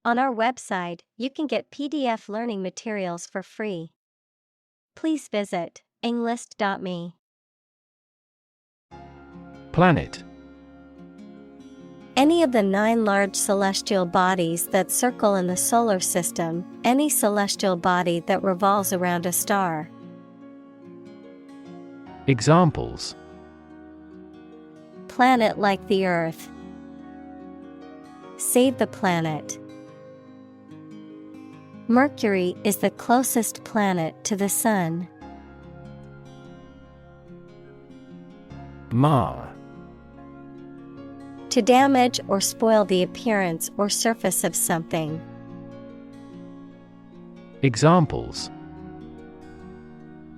On our website, you can get PDF learning materials for free. Please visit englist.me. Planet. Any of the 9 large celestial bodies that circle in the solar system, any celestial body that revolves around a star. Examples: Planet like the Earth. Save the planet. Mercury is the closest planet to the Sun. Mar. To damage or spoil the appearance or surface of something. Examples: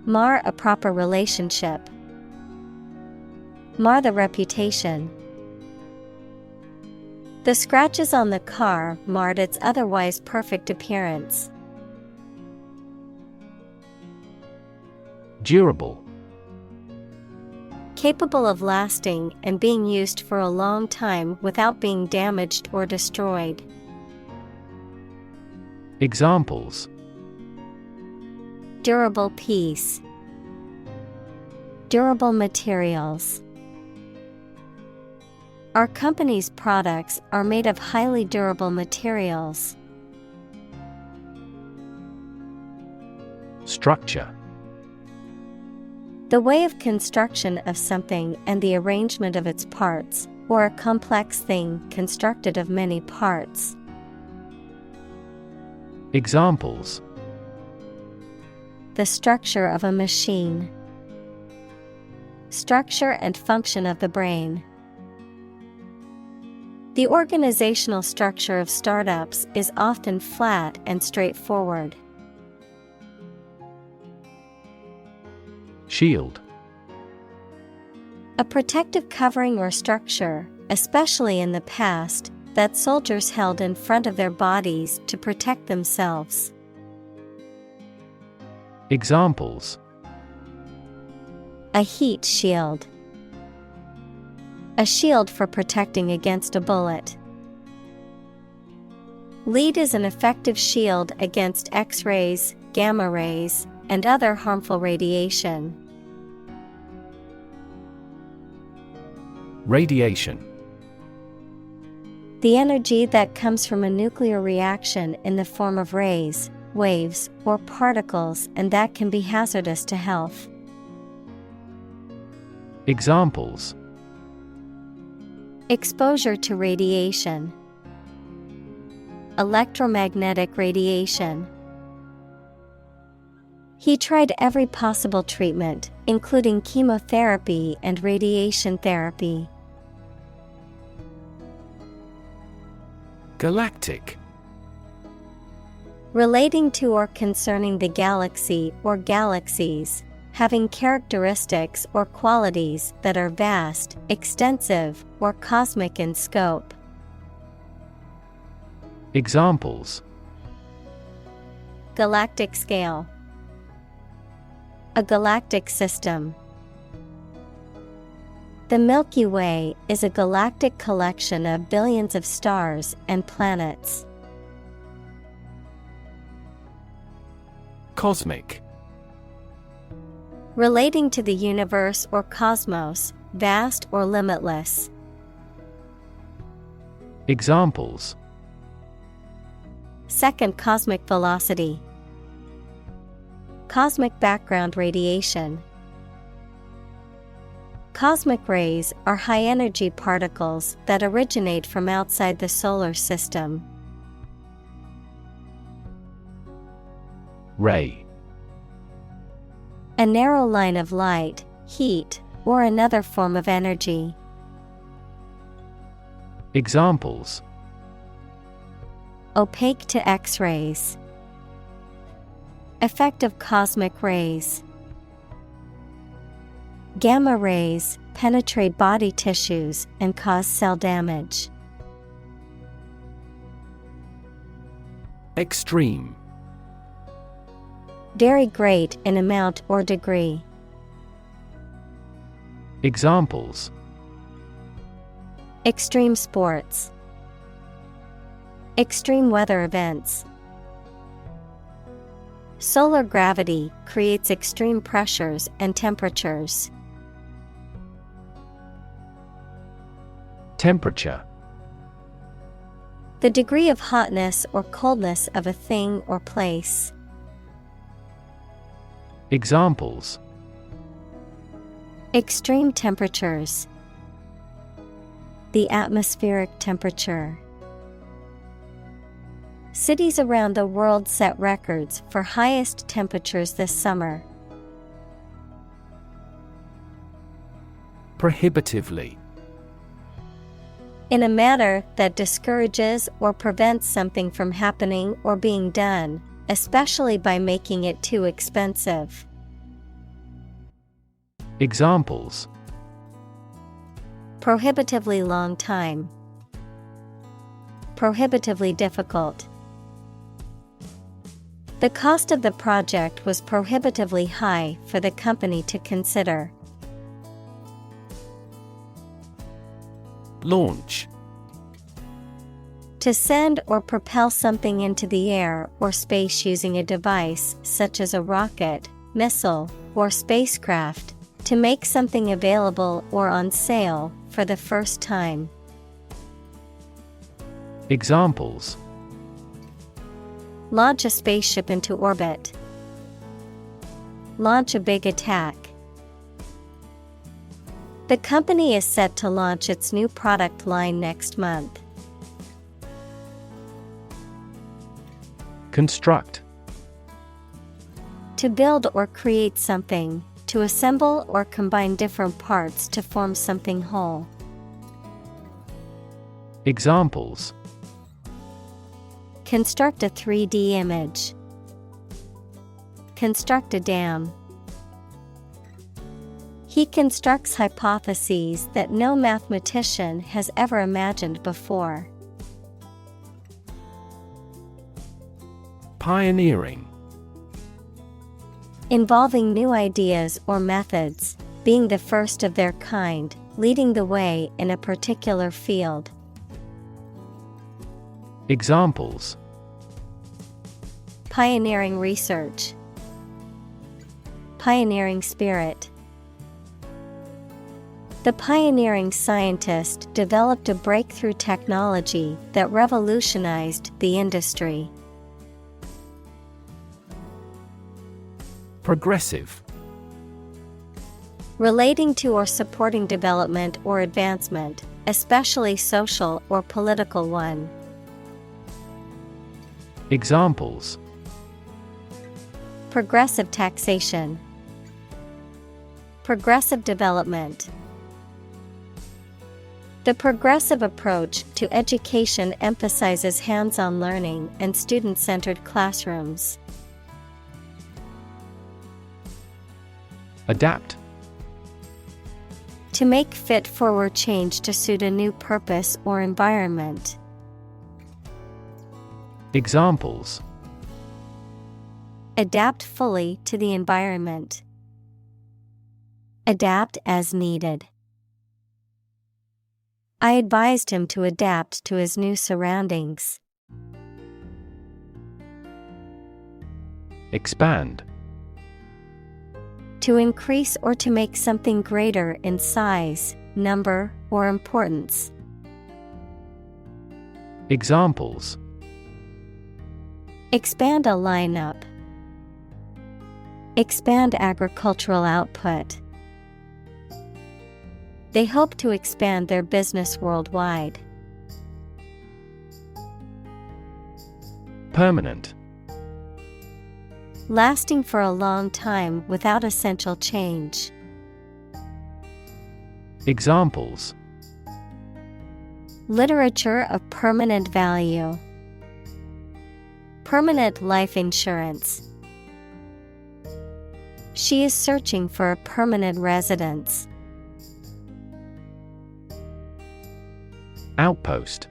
Mar a proper relationship. Mar the reputation. The scratches on the car marred its otherwise perfect appearance. Durable. Capable of lasting and being used for a long time without being damaged or destroyed. Examples: Durable piece. Durable materials. Our company's products are made of highly durable materials. Structure. The way of construction of something and the arrangement of its parts, or a complex thing constructed of many parts. Examples: The structure of a machine. Structure and function of the brain. The organizational structure of startups is often flat and straightforward. Shield. A protective covering or structure, especially in the past, that soldiers held in front of their bodies to protect themselves. Examples: A heat shield. A shield for protecting against a bullet. Lead is an effective shield against X-rays, gamma rays, and other harmful radiation. Radiation. The energy that comes from a nuclear reaction in the form of rays, waves, or particles, and that can be hazardous to health. Examples: Exposure to radiation. Electromagnetic radiation. He tried every possible treatment, including chemotherapy and radiation therapy. Galactic. Relating to or concerning the galaxy or galaxies, having characteristics or qualities that are vast, extensive, or cosmic in scope. Examples: Galactic scale. A galactic system. The Milky Way is a galactic collection of billions of stars and planets. Cosmic. Relating to the universe or cosmos, vast or limitless. Examples: Second cosmic velocity. Cosmic background radiation. Cosmic rays are high-energy particles that originate from outside the solar system. Ray. A narrow line of light, heat, or another form of energy. Examples: Opaque to X-rays. Effect of cosmic rays. Gamma rays penetrate body tissues and cause cell damage. Extreme. Very great in amount or degree. Examples: Extreme sports. Extreme weather events. Solar gravity creates extreme pressures and temperatures. Temperature. The degree of hotness or coldness of a thing or place. Examples: Extreme temperatures. The atmospheric temperature. Cities around the world set records for highest temperatures this summer. Prohibitively. In a manner that discourages or prevents something from happening or being done, especially by making it too expensive. Examples: Prohibitively long time. Prohibitively difficult. The cost of the project was prohibitively high for the company to consider. Launch. To send or propel something into the air or space using a device such as a rocket, missile, or spacecraft, to make something available or on sale for the first time. Examples: Launch a spaceship into orbit. Launch a big attack. The company is set to launch its new product line next month. Construct. To build or create something, to assemble or combine different parts to form something whole. Examples: Construct a 3D image. Construct a dam. He constructs hypotheses that no mathematician has ever imagined before. Pioneering. Involving new ideas or methods, being the first of their kind, leading the way in a particular field. Examples: Pioneering research. Pioneering spirit. The pioneering scientist developed a breakthrough technology that revolutionized the industry. Progressive. Relating to or supporting development or advancement, especially social or political one. Examples: Progressive taxation. Progressive development. The progressive approach to education emphasizes hands-on learning and student-centered classrooms. Adapt. To make fit forward change to suit a new purpose or environment. Examples: Adapt fully to the environment. Adapt as needed. I advised him to adapt to his new surroundings. Expand. To increase or to make something greater in size, number, or importance. Examples: Expand a lineup. Expand agricultural output. They hope to expand their business worldwide. Permanent. Lasting for a long time without essential change. Examples: Literature of permanent value. Permanent life insurance. She is searching for a permanent residence. Outpost.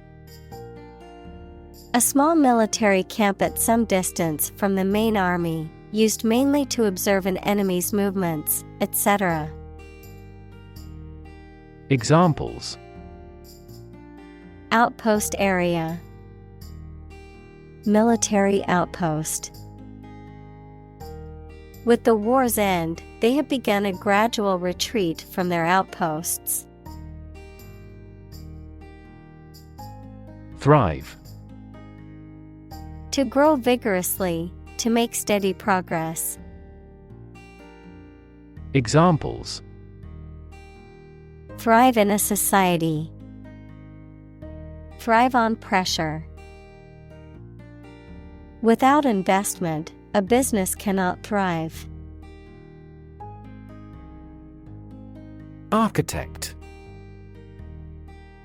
A small military camp at some distance from the main army, used mainly to observe an enemy's movements, etc. Examples: Outpost area. military outpost. With the war's end, they have begun a gradual retreat from their outposts. Thrive. To grow vigorously, to make steady progress. Examples: thrive in a society. Thrive on pressure. Without investment, a business cannot thrive. Architect.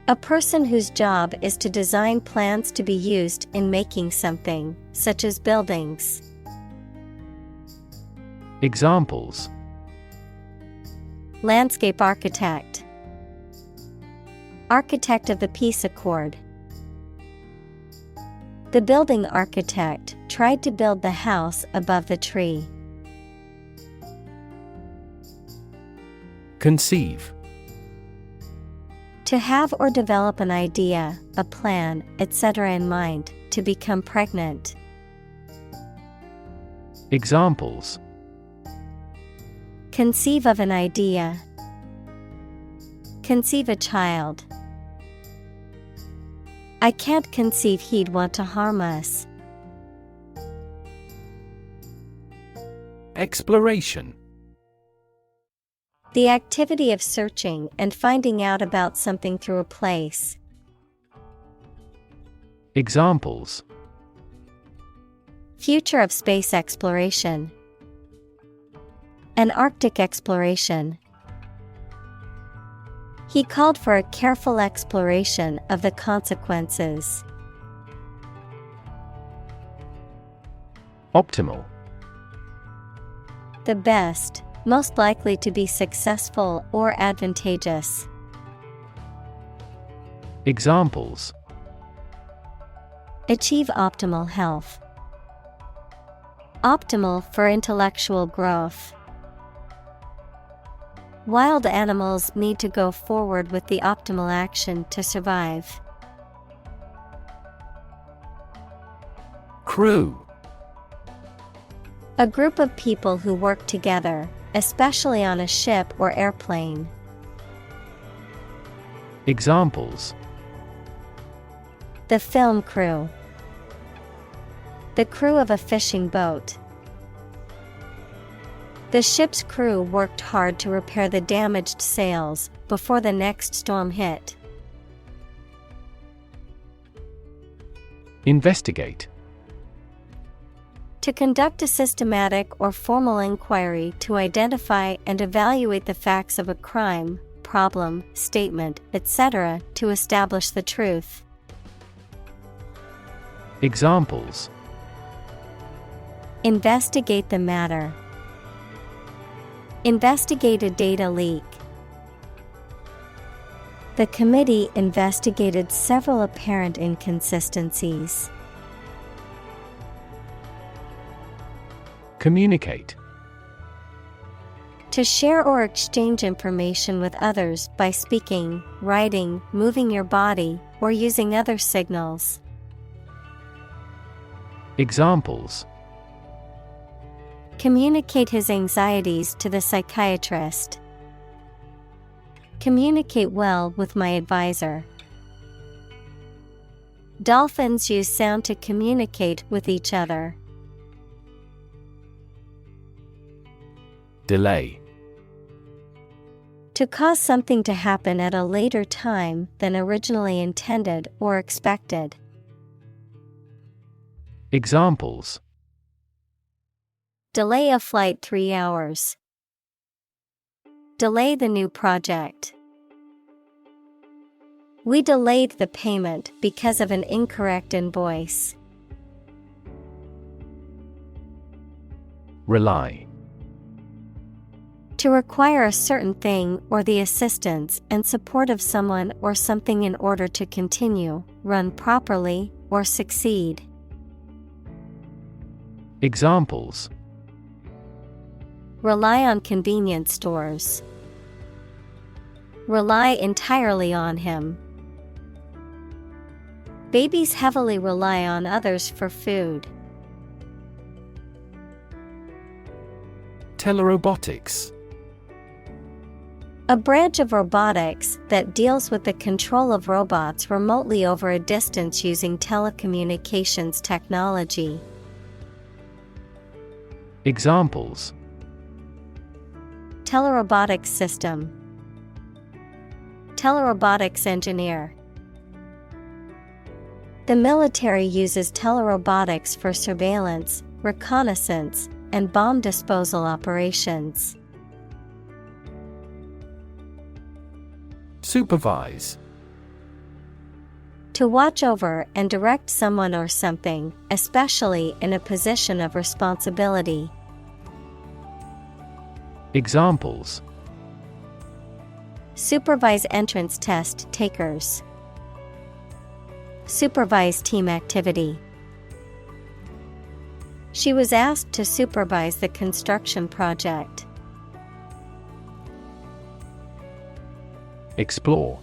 A person whose job is to design plans to be used in making something, such as buildings. Examples: landscape architect. Architect of the peace accord. The building architect tried to build the house above the tree. Conceive. To have or develop an idea, a plan, etc. in mind, to become pregnant. Examples: conceive of an idea. Conceive a child. I can't conceive he'd want to harm us. Exploration. The activity of searching and finding out about something through a place. Examples: future of space exploration. An Arctic exploration. He called for a careful exploration of the consequences. Optimal. The best, most likely to be successful or advantageous. Examples: achieve optimal health. Optimal for intellectual growth. Wild animals need to go forward with the optimal action to survive. Crew. A group of people who work together, especially on a ship or airplane. Examples: the film crew. The crew of a fishing boat. The ship's crew worked hard to repair the damaged sails before the next storm hit. Investigate. To conduct a systematic or formal inquiry to identify and evaluate the facts of a crime, problem, statement, etc., to establish the truth. Examples: investigate the matter. Investigate a data leak. The committee investigated several apparent inconsistencies. Communicate. To share or exchange information with others by speaking, writing, moving your body, or using other signals. Examples: communicate his anxieties to the psychiatrist. Communicate well with my advisor. Dolphins use sound to communicate with each other. Delay. To cause something to happen at a later time than originally intended or expected. Examples: delay a flight 3 hours. Delay the new project. We delayed the payment because of an incorrect invoice. Rely. To require a certain thing or the assistance and support of someone or something in order to continue, run properly, or succeed. Examples: rely on convenience stores. Rely entirely on him. Babies heavily rely on others for food. Telerobotics. A branch of robotics that deals with the control of robots remotely over a distance using telecommunications technology. Examples: Telerobotics system. Telerobotics engineer. The military uses telerobotics for surveillance, reconnaissance, and bomb disposal operations. Supervise. To watch over and direct someone or something, especially in a position of responsibility. Examples: Supervise entrance test takers. Supervise team activity. She was asked to supervise the construction project. Explore.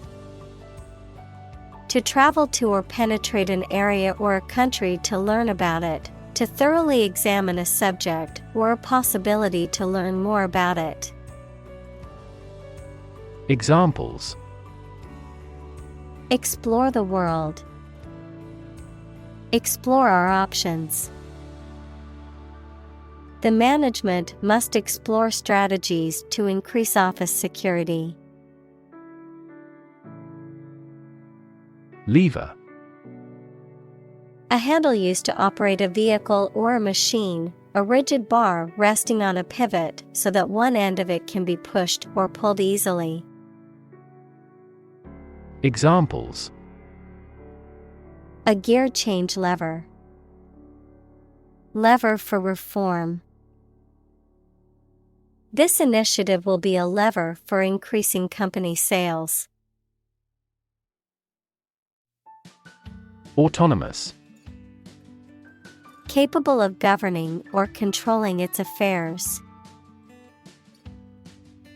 To travel to or penetrate an area or a country to learn about it, to thoroughly examine a subject or a possibility to learn more about it. Examples: Explore the world. Explore our options. The management must explore strategies to increase office security. Lever. A handle used to operate a vehicle or a machine, a rigid bar resting on a pivot so that one end of it can be pushed or pulled easily. Examples: A gear change lever. Lever for reform. This initiative will be a lever for increasing company sales. Autonomous. Capable of governing or controlling its affairs.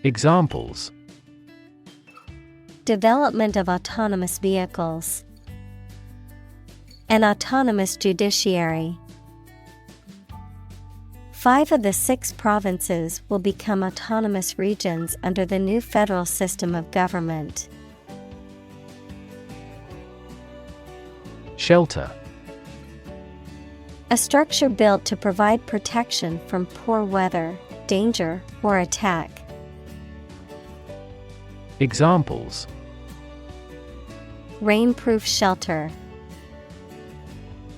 Examples: Development of autonomous vehicles. An autonomous judiciary. 5 of the 6 provinces will become autonomous regions under the new federal system of government. Shelter. A structure built to provide protection from poor weather, danger, or attack. Examples: Rainproof shelter.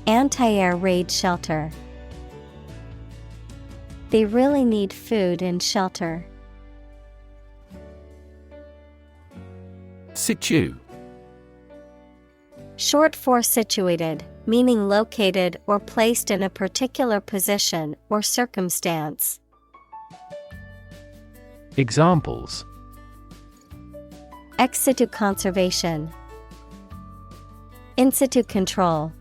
Anti-air raid shelter. They really need food and shelter. Situ. Short for situated, meaning located or placed in a particular position or circumstance. Examples: Ex situ conservation. In situ control.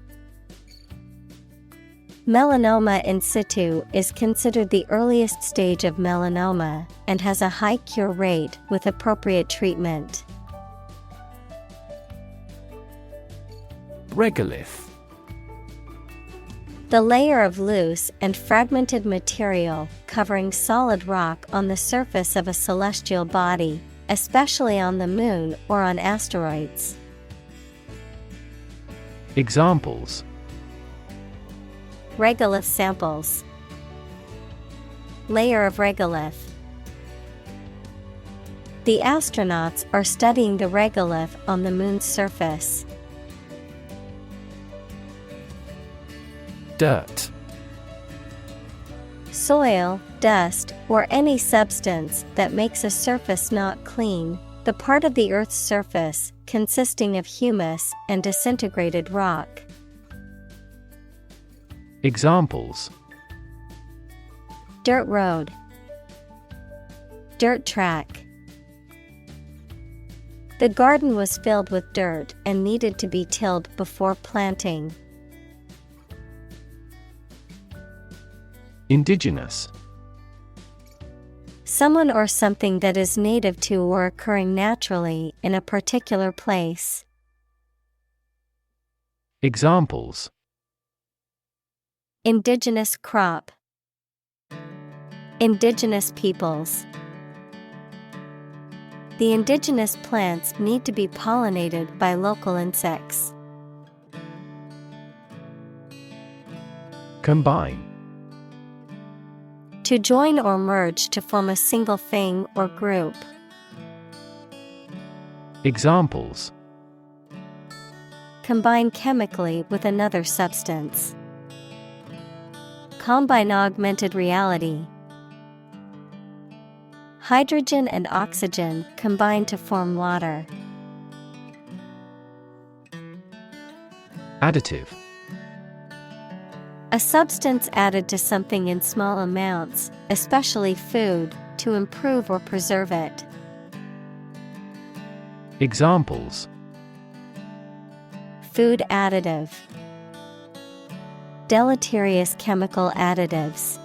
Melanoma in situ is considered the earliest stage of melanoma and has a high cure rate with appropriate treatment. Regolith. The layer of loose and fragmented material covering solid rock on the surface of a celestial body, especially on the moon or on asteroids. Examples: Regolith samples. Layer of regolith. The astronauts are studying the regolith on the moon's surface. Dirt. Soil, dust, or any substance that makes a surface not clean, the part of the Earth's surface consisting of humus and disintegrated rock. Examples: Dirt road. Dirt track. The garden was filled with dirt and needed to be tilled before planting. Indigenous. Someone or something that is native to or occurring naturally in a particular place. Examples: indigenous crop, indigenous peoples. The indigenous plants need to be pollinated by local insects. Combine. To join or merge to form a single thing or group. Examples: combine chemically with another substance. Combine augmented reality. Hydrogen and oxygen combine to form water. Additive. A substance added to something in small amounts, especially food, to improve or preserve it. Examples: food additive. Deleterious chemical additives.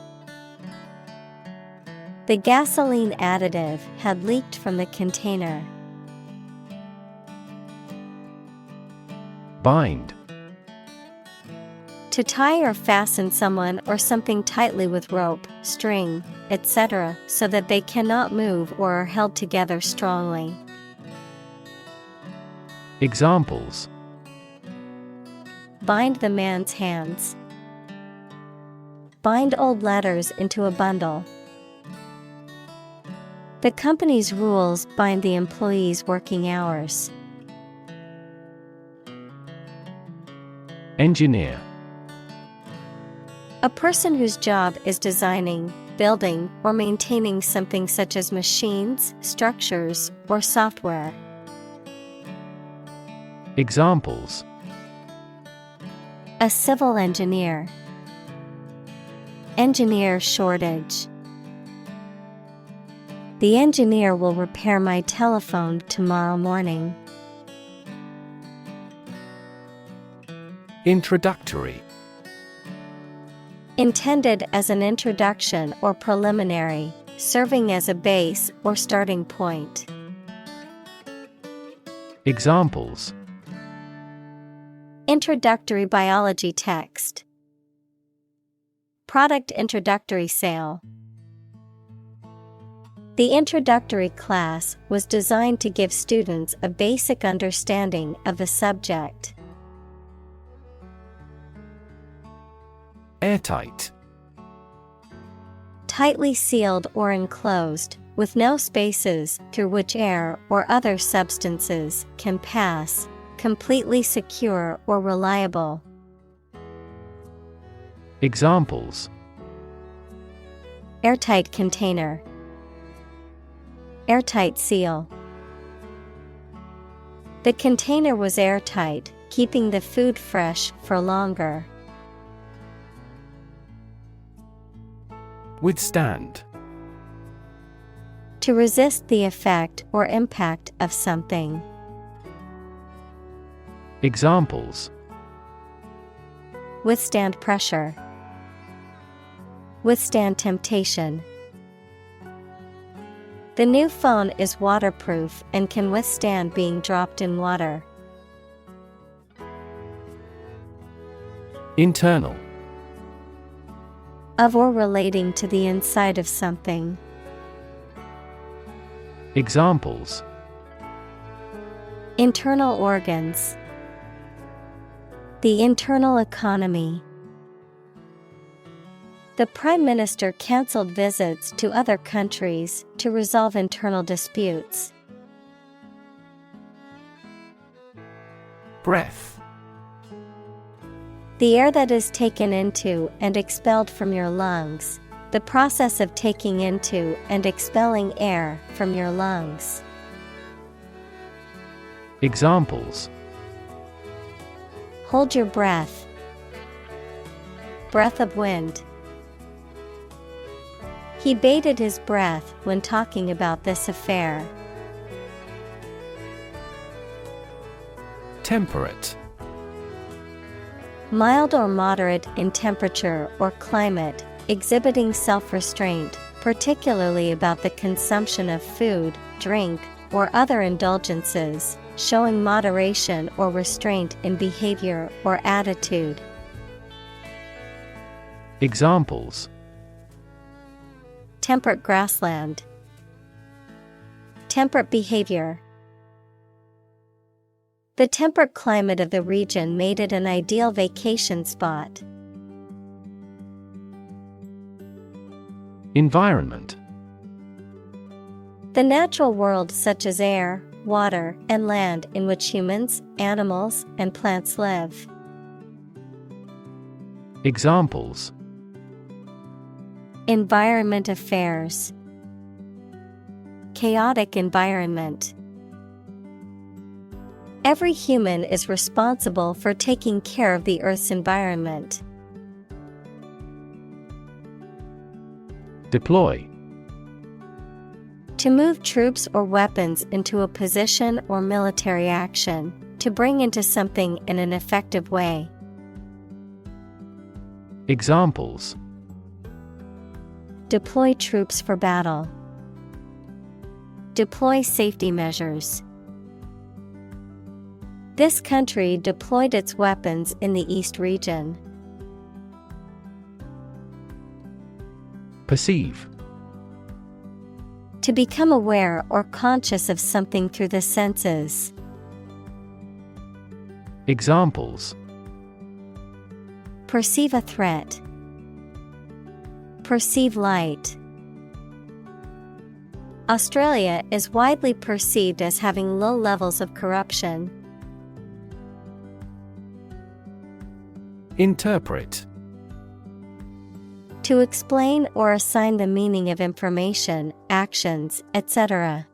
The gasoline additive had leaked from the container. Bind. To tie or fasten someone or something tightly with rope, string, etc., so that they cannot move or are held together strongly. Examples: bind the man's hands. Bind old letters into a bundle. The company's rules bind the employees' working hours. Engineer. A person whose job is designing, building, or maintaining something such as machines, structures, or software. Examples: a civil engineer. Engineer shortage. The engineer will repair my telephone tomorrow morning. Introductory. Intended as an introduction or preliminary, serving as a base or starting point. Examples: introductory biology text. Product introductory sale. The introductory class was designed to give students a basic understanding of the subject. Airtight. Tightly sealed or enclosed, with no spaces through which air or other substances can pass, completely secure or reliable. Examples: airtight container. Airtight seal. The container was airtight, keeping the food fresh for longer. Withstand. To resist the effect or impact of something. Examples: withstand pressure. Withstand temptation. The new phone is waterproof and can withstand being dropped in water. Internal. Of or relating to the inside of something. Examples: internal organs. The internal economy. The Prime Minister cancelled visits to other countries to resolve internal disputes. Breath. The air that is taken into and expelled from your lungs. The process of taking into and expelling air from your lungs. Examples: hold your breath. Breath of wind. He bated his breath when talking about this affair. Temperate. Mild or moderate in temperature or climate, exhibiting self-restraint, particularly about the consumption of food, drink, or other indulgences, showing moderation or restraint in behavior or attitude. Examples: Temperate grassland. Temperate behavior. The temperate climate of the region made it an ideal vacation spot. Environment. The natural world such as air, water, and land in which humans, animals, and plants live. Examples: Environment affairs. Chaotic environment. Every human is responsible for taking care of the Earth's environment. Deploy. To move troops or weapons into a position or military action, to bring into something in an effective way. Examples: Deploy troops for battle. Deploy safety measures. This country deployed its weapons in the East region. Perceive. To become aware or conscious of something through the senses. Examples: Perceive a threat. Perceive light. Australia is widely perceived as having low levels of corruption. Interpret. To explain or assign the meaning of information, actions, etc.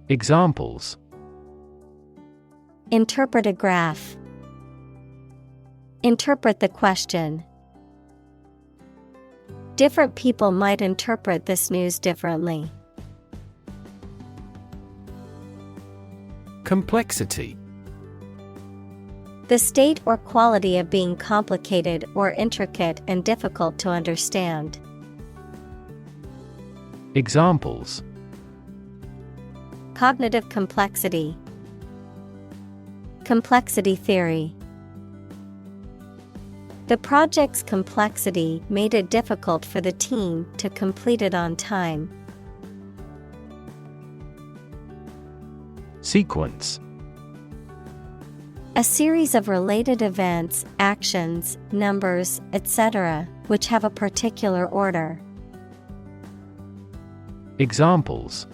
Examples: Interpret a graph. Interpret the question. Different people might interpret this news differently. Complexity. The state or quality of being complicated or intricate and difficult to understand. Examples: Cognitive complexity. Complexity theory. The project's complexity made it difficult for the team to complete it on time. Sequence. A series of related events, actions, numbers, etc., which have a particular order. Examples: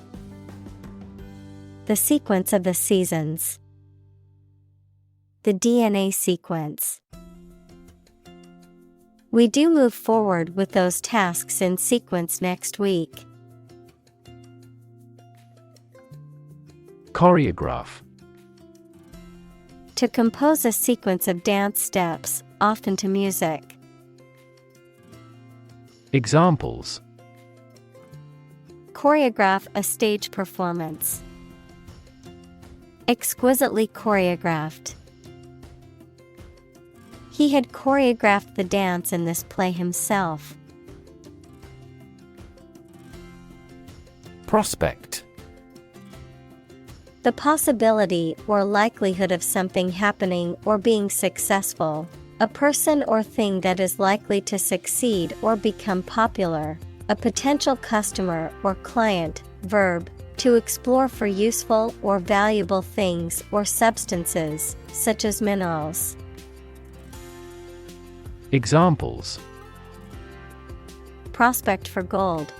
The sequence of the seasons. The DNA sequence. We do move forward with those tasks in sequence next week. Choreograph. To compose a sequence of dance steps, often to music. Examples: Choreograph a stage performance. Exquisitely choreographed. He had choreographed the dance in this play himself. Prospect. The possibility or likelihood of something happening or being successful, a person or thing that is likely to succeed or become popular, a potential customer or client. Verb, to explore for useful or valuable things or substances, such as minerals. Examples: Prospect for gold.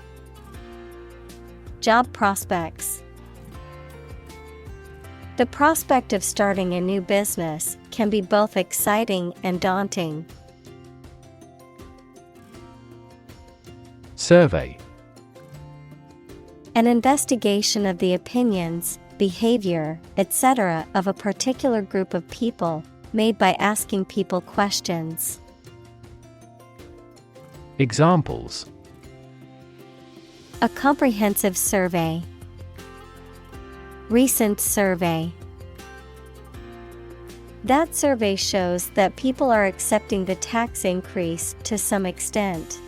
Job prospects. The prospect of starting a new business can be both exciting and daunting. Survey. An investigation of the opinions, behavior, etc. of a particular group of people, made by asking people questions. Examples: A comprehensive survey. Recent survey. That survey shows that people are accepting the tax increase to some extent.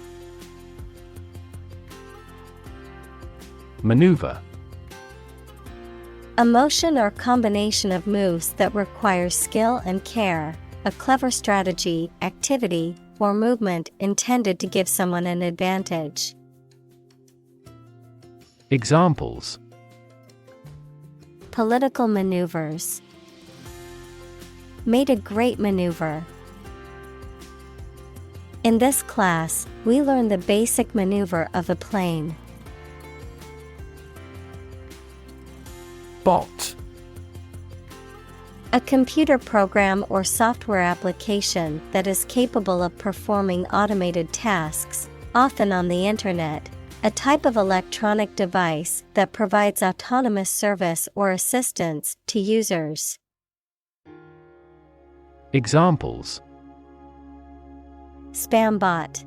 Maneuver. A motion or combination of moves that requires skill and care, a clever strategy, activity, or movement intended to give someone an advantage. Examples: Political maneuvers. Made a great maneuver. In this class, we learn the basic maneuver of a plane. Bot. A computer program or software application that is capable of performing automated tasks, often on the internet, a type of electronic device that provides autonomous service or assistance to users. Examples: Spam bot.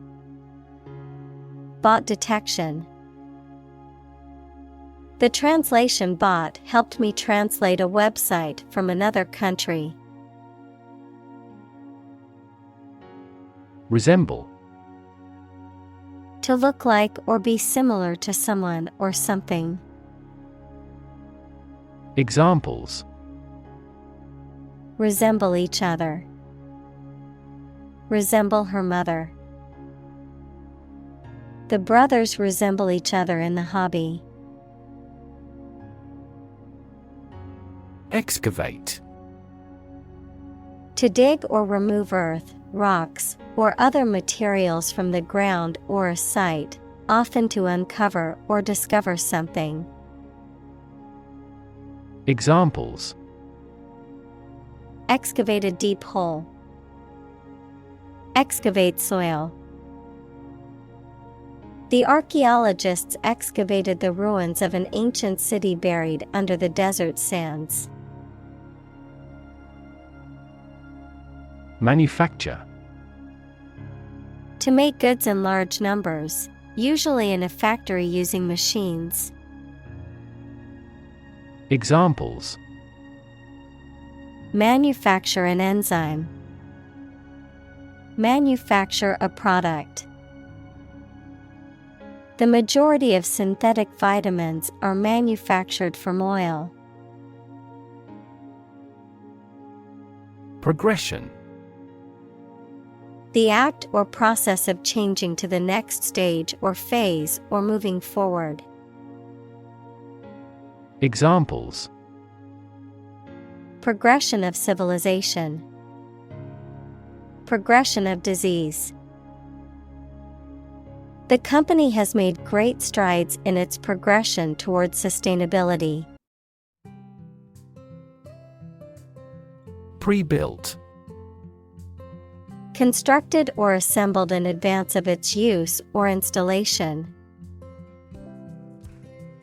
Bot detection. The translation bot helped me translate a website from another country. Resemble. To look like or be similar to someone or something. Examples: Resemble each other. Resemble her mother. The brothers resemble each other in the hobby. Excavate. To dig or remove earth, rocks, or other materials from the ground or a site, often to uncover or discover something. Examples: Excavate a deep hole. Excavate soil. The archaeologists excavated the ruins of an ancient city buried under the desert sands. Manufacture. To make goods in large numbers, usually in a factory using machines. Examples: Manufacture an enzyme. Manufacture a product. The majority of synthetic vitamins are manufactured from oil. Progression. The act or process of changing to the next stage or phase or moving forward. Examples: Progression of civilization. Progression of disease. The company has made great strides in its progression towards sustainability. Pre-built. Constructed or assembled in advance of its use or installation.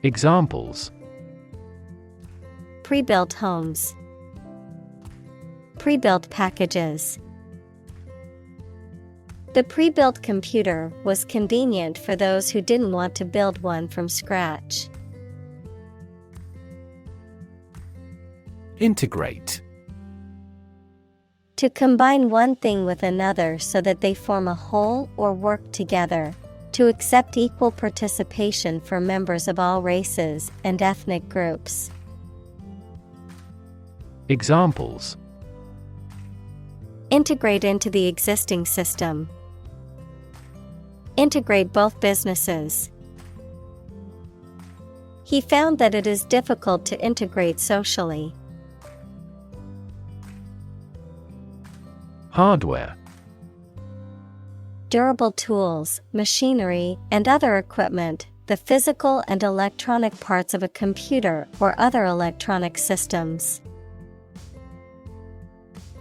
Examples: Pre-built homes. Pre-built packages. The pre-built computer was convenient for those who didn't want to build one from scratch. Integrate. To combine one thing with another so that they form a whole or work together. To accept equal participation for members of all races and ethnic groups. Examples: Integrate into the existing system. Integrate both businesses. He found that it is difficult to integrate socially. Hardware. Durable tools, machinery, and other equipment, the physical and electronic parts of a computer or other electronic systems.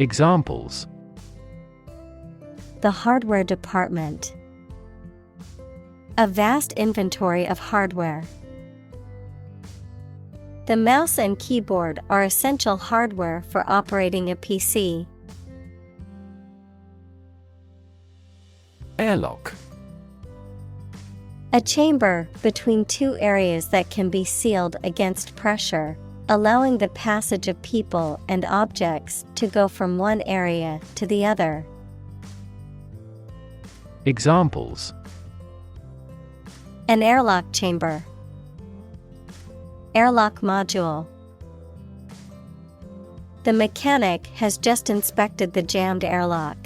Examples: The hardware department. A vast inventory of hardware. The mouse and keyboard are essential hardware for operating a PC. Airlock. A chamber between two areas that can be sealed against pressure, allowing the passage of people and objects to go from one area to the other. Examples: An airlock chamber. Airlock module. The mechanic has just inspected the jammed airlock.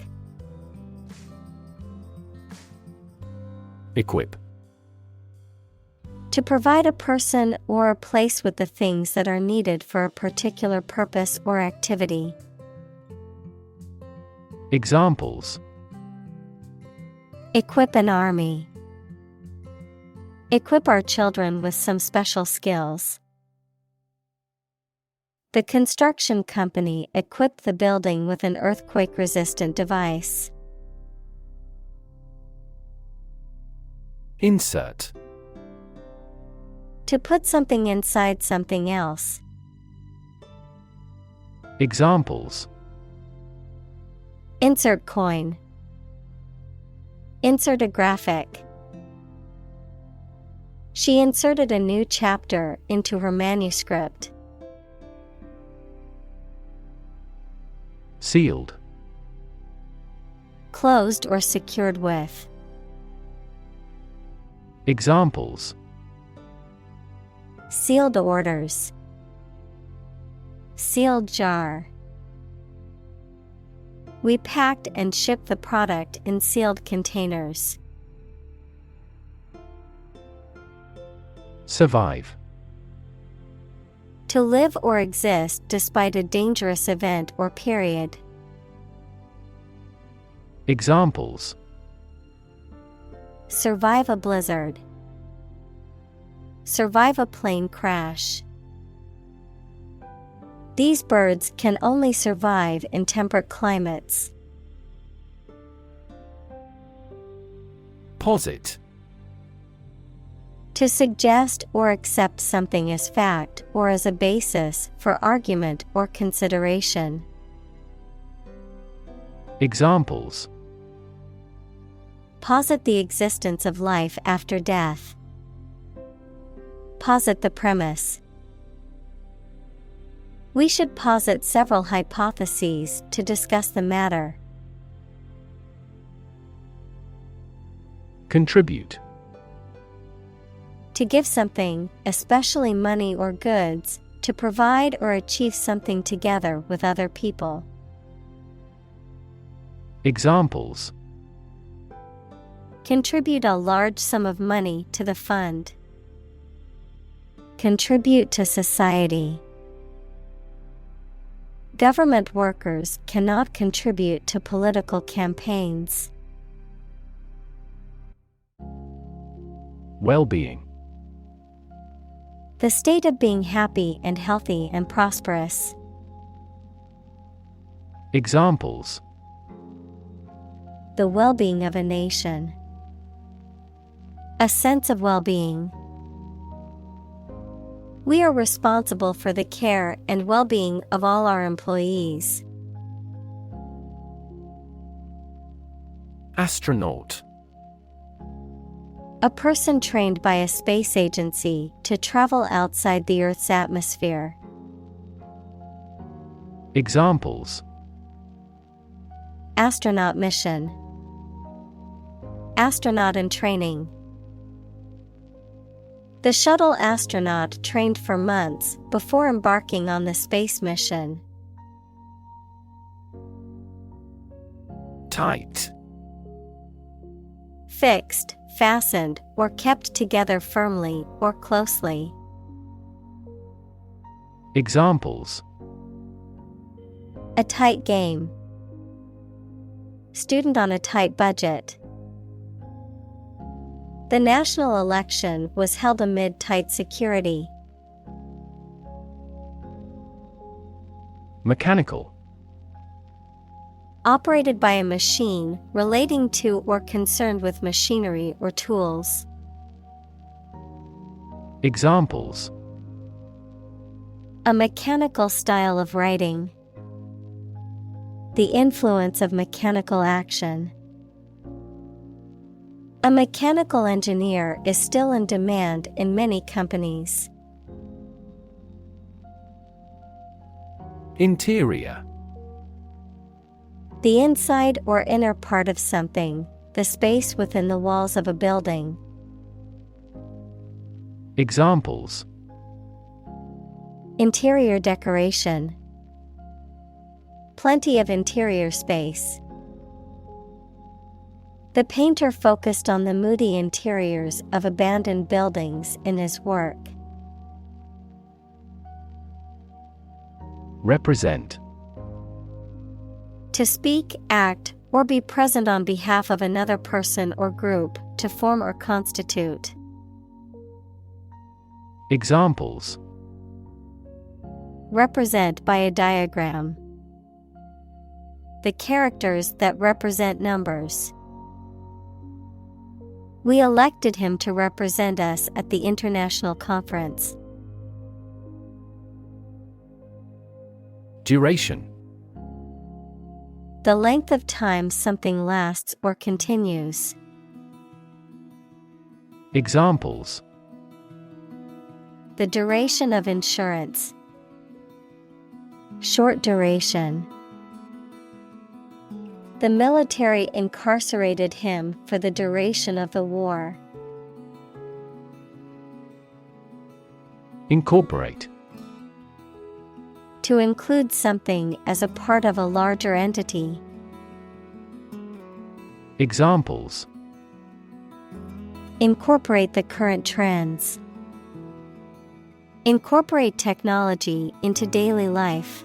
Equip. To provide a person or a place with the things that are needed for a particular purpose or activity. Examples: Equip an army. Equip our children with some special skills. The construction company equipped the building with an earthquake-resistant device. Insert. To put something inside something else. Examples: Insert coin. Insert a graphic. She inserted a new chapter into her manuscript. Sealed. Closed or secured with. Examples: Sealed orders. Sealed jar. We packed and shipped the product in sealed containers. Survive. To live or exist despite a dangerous event or period. Examples: Survive a blizzard. Survive a plane crash. These birds can only survive in temperate climates. Posit. To suggest or accept something as fact or as a basis for argument or consideration. Examples: Posit the existence of life after death. Posit the premise. We should posit several hypotheses to discuss the matter. Contribute. To give something, especially money or goods, to provide or achieve something together with other people. Examples: Contribute a large sum of money to the fund. Contribute to society. Government workers cannot contribute to political campaigns. Well-being. The state of being happy and healthy and prosperous. Examples: The well-being of a nation. A sense of well-being. We are responsible for the care and well-being of all our employees. Astronaut. A person trained by a space agency to travel outside the Earth's atmosphere. Examples: Astronaut mission. Astronaut in training. The shuttle astronaut trained for months before embarking on the space mission. Tight. Fixed, fastened, or kept together firmly or closely. Examples: A tight game. Student on a tight budget. The national election was held amid tight security. Mechanical. Operated by a machine, relating to or concerned with machinery or tools. Examples: A mechanical style of writing. The influence of mechanical action. A mechanical engineer is still in demand in many companies. Interior. The inside or inner part of something, the space within the walls of a building. Examples: Interior decoration. Plenty of interior space. The painter focused on the moody interiors of abandoned buildings in his work. Represent. To speak, act, or be present on behalf of another person or group, to form or constitute. Examples. Represent by a diagram. The characters that represent numbers. We elected him to represent us at the international conference. Duration. The length of time something lasts or continues. Examples. The duration of insurance. Short duration. The military incarcerated him for the duration of the war. Incorporate. To include something as a part of a larger entity. Examples. Incorporate the current trends. Incorporate technology into daily life.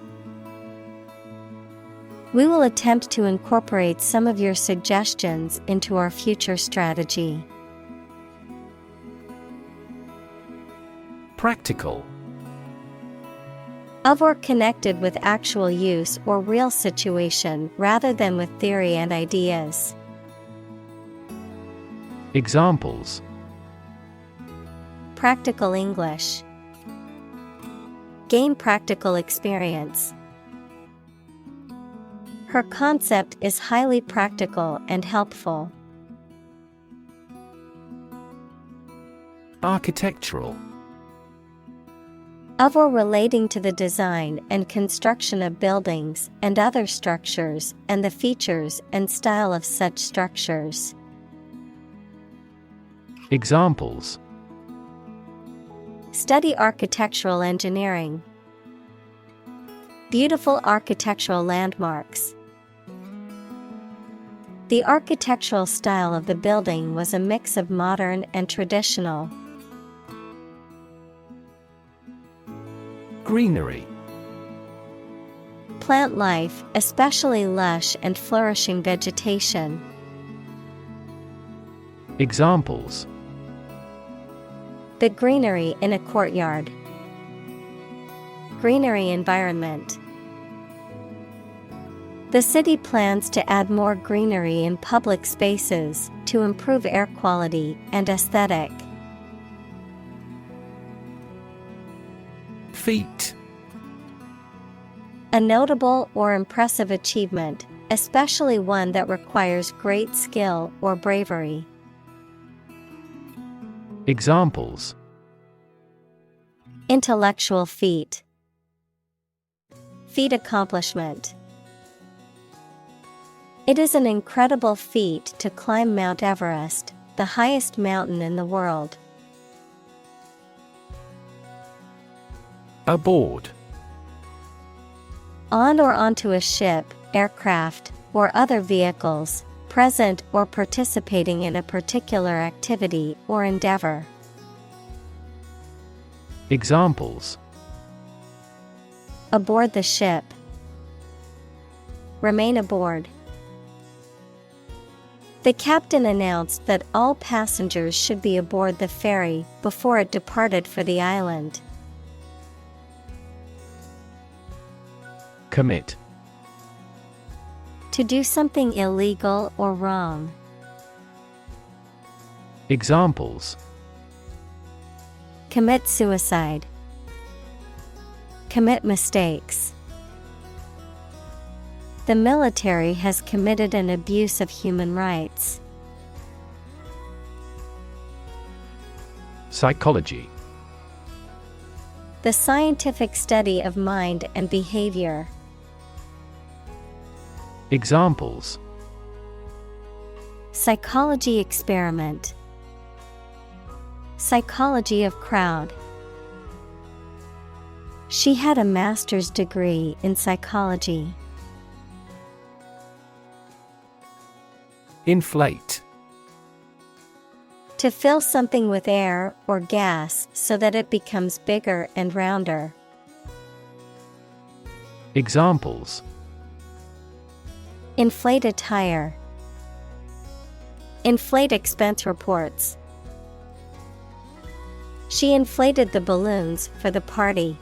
We will attempt to incorporate some of your suggestions into our future strategy. Practical. Of or connected with actual use or real situation rather than with theory and ideas. Examples. Practical English. Gain practical experience. Her concept is highly practical and helpful. Architectural. Of or relating to the design and construction of buildings and other structures and the features and style of such structures. Examples. Study architectural engineering. Beautiful architectural landmarks. The architectural style of the building was a mix of modern and traditional. Greenery. Plant life, especially lush and flourishing vegetation. Examples. The greenery in a courtyard. Greenery environment. The city plans to add more greenery in public spaces to improve air quality and aesthetic. Feat. A notable or impressive achievement, especially one that requires great skill or bravery. Examples. Intellectual feat. Feat accomplishment. It is an incredible feat to climb Mount Everest, the highest mountain in the world. Aboard. On or onto a ship, aircraft, or other vehicles, present or participating in a particular activity or endeavor. Examples. Aboard the ship. Remain aboard. The captain announced that all passengers should be aboard the ferry before it departed for the island. Commit. To do something illegal or wrong. Examples. Commit suicide. Commit mistakes. The military has committed an abuse of human rights. Psychology. The scientific study of mind and behavior. Examples. Psychology experiment. Psychology of crowd. She had a master's degree in psychology. Inflate. To fill something with air or gas so that it becomes bigger and rounder. Examples: Inflate a tire. Inflate expense reports. She inflated the balloons for the party.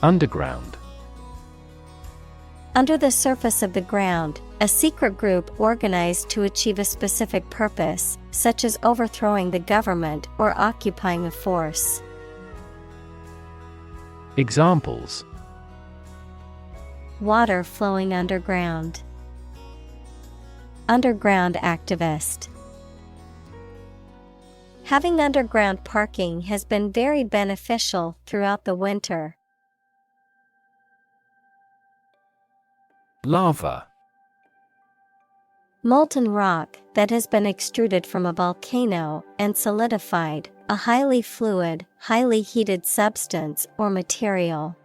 Underground. Under the surface of the ground, a secret group organized to achieve a specific purpose, such as overthrowing the government or occupying a force. Examples: Water flowing underground. Underground activist. Having underground parking has been very beneficial throughout the winter. Lava. Molten rock that has been extruded from a volcano and solidified, a highly fluid, highly heated substance or material.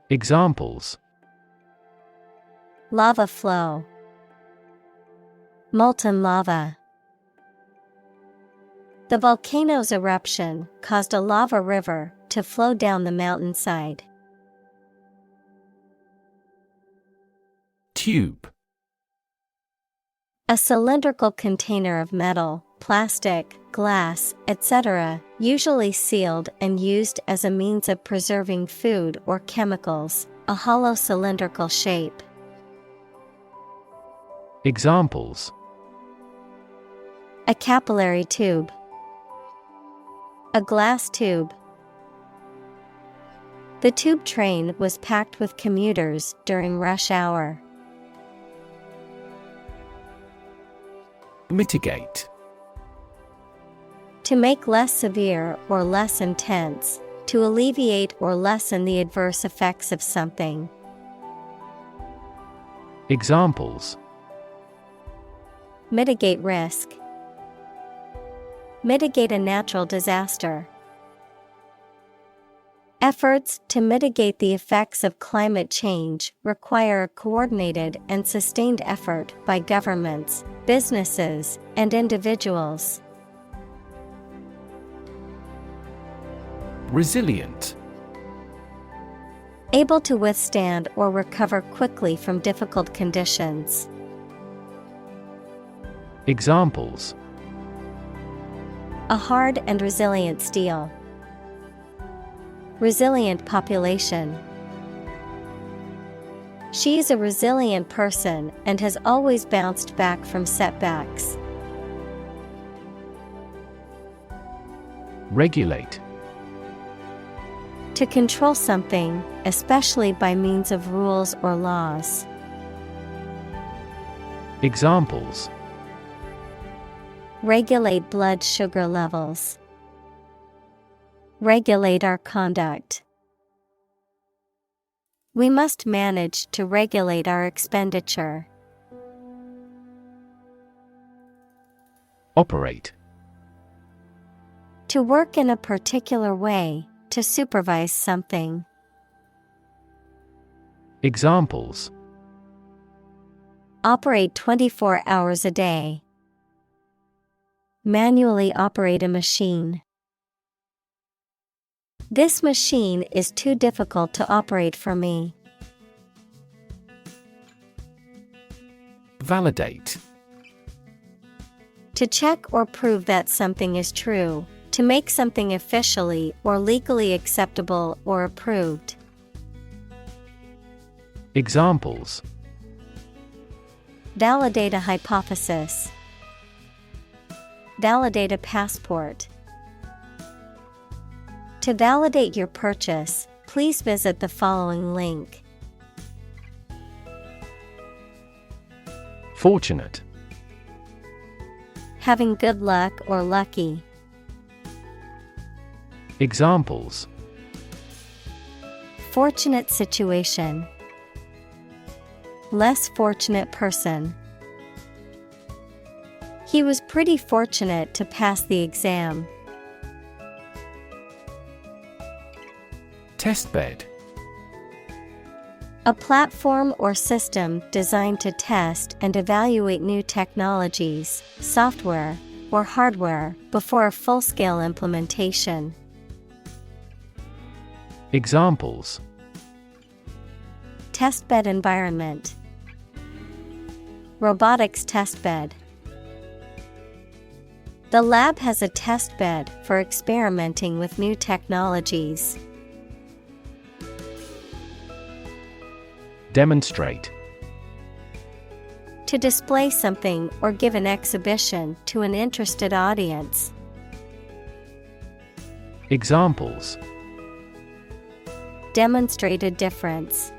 Examples: Lava flow. Molten lava. The volcano's eruption caused a lava river to flow down the mountainside. Tube. A cylindrical container of metal, plastic, glass, etc., usually sealed and used as a means of preserving food or chemicals, a hollow cylindrical shape. Examples: A capillary tube. A glass tube. The tube train was packed with commuters during rush hour. Mitigate. To make less severe or less intense, to alleviate or lessen the adverse effects of something. Examples: Mitigate risk. Mitigate a natural disaster. Efforts to mitigate the effects of climate change require a coordinated and sustained effort by governments, businesses, and individuals. Resilient. Able to withstand or recover quickly from difficult conditions. Examples: A hard and resilient steel. Resilient population. She is a resilient person and has always bounced back from setbacks. Regulate. To control something, especially by means of rules or laws. Examples: Regulate blood sugar levels. Regulate our conduct. We must manage to regulate our expenditure. Operate. To work in a particular way, to supervise something. Examples: Operate 24 hours a day. Manually operate a machine. This machine is too difficult to operate for me. Validate. To check or prove that something is true, to make something officially or legally acceptable or approved. Examples: Validate a hypothesis. Validate a passport. To validate your purchase, please visit the following link. Fortunate. Having good luck or lucky. Examples: Fortunate situation. Less fortunate person. He was pretty fortunate to pass the exam. Testbed. A platform or system designed to test and evaluate new technologies, software, or hardware before a full-scale implementation. Examples: Testbed environment, robotics testbed. The lab has a testbed for experimenting with new technologies. Demonstrate. To display something or give an exhibition to an interested audience. Examples: Demonstrate a difference.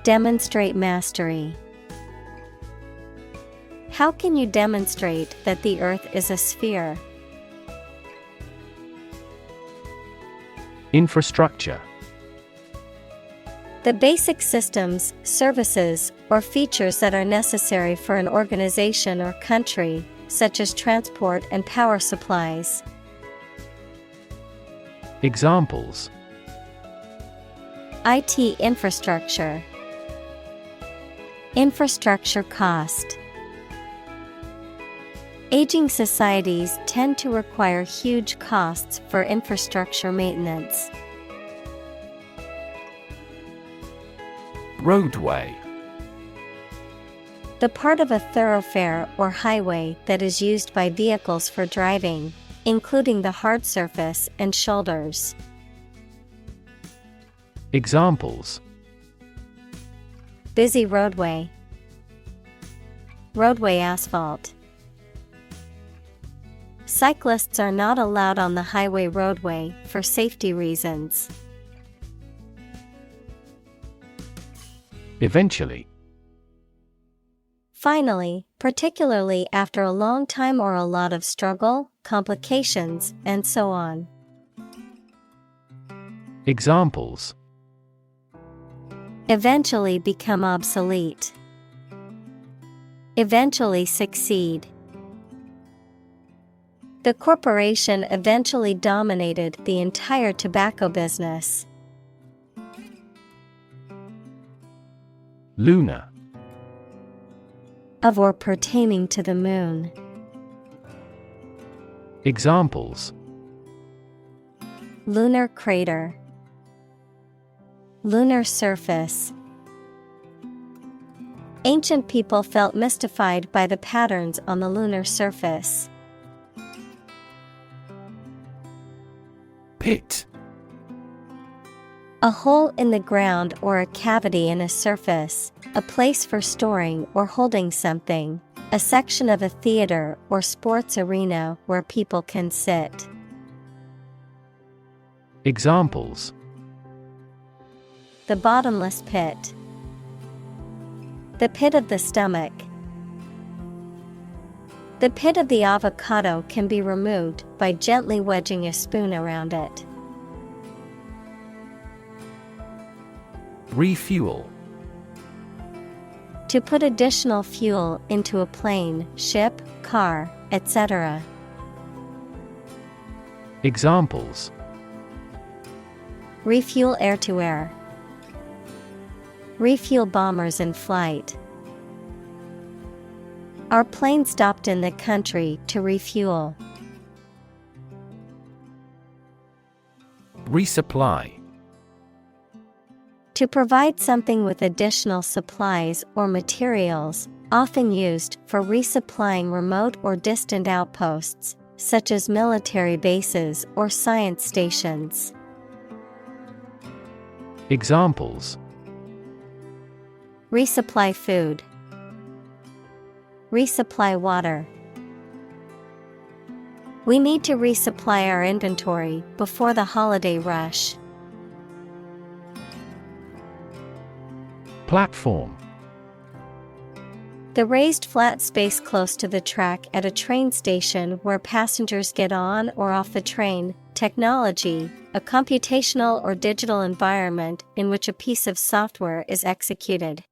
Demonstrate mastery. How can you demonstrate that the Earth is a sphere? Infrastructure. The basic systems, services, or features that are necessary for an organization or country, such as transport and power supplies. Examples: IT infrastructure. Infrastructure cost. Aging societies tend to require huge costs for infrastructure maintenance. Roadway. The part of a thoroughfare or highway that is used by vehicles for driving, including the hard surface and shoulders. Examples: Busy roadway. Roadway asphalt. Cyclists are not allowed on the highway roadway for safety reasons. Eventually. Finally, particularly after a long time or a lot of struggle, complications, and so on. Examples: Eventually become obsolete. Eventually succeed. The corporation eventually dominated the entire tobacco business. Lunar. Of or pertaining to the moon. Examples: Lunar crater. Lunar surface. Ancient people felt mystified by the patterns on the lunar surface. Pit. A hole in the ground or a cavity in a surface, a place for storing or holding something, a section of a theater or sports arena where people can sit. Examples: The bottomless pit. The pit of the stomach. The pit of the avocado can be removed by gently wedging a spoon around it. Refuel. To put additional fuel into a plane, ship, car, etc. Examples: Refuel air-to-air. Refuel bombers in flight. Our plane stopped in the country to refuel. Resupply. To provide something with additional supplies or materials, often used for resupplying remote or distant outposts, such as military bases or science stations. Examples: Resupply food. Resupply water. We need to resupply our inventory before the holiday rush. Platform. The raised flat space close to the track at a train station where passengers get on or off the train. Technology, a computational or digital environment in which a piece of software is executed.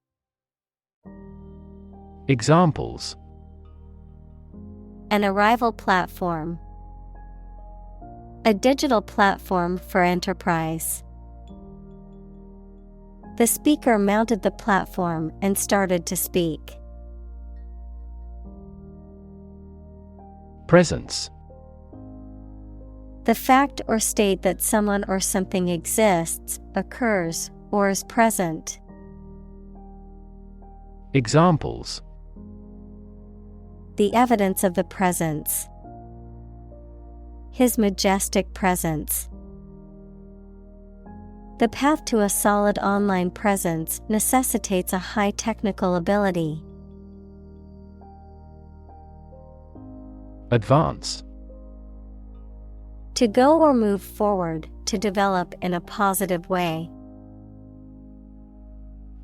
Examples: An arrival platform. A digital platform for enterprise. The speaker mounted the platform and started to speak. Presence. The fact or state that someone or something exists, occurs, or is present. Examples. The evidence of the presence. His majestic presence. The path to a solid online presence necessitates a high technical ability. Advance. To go or move forward, to develop in a positive way.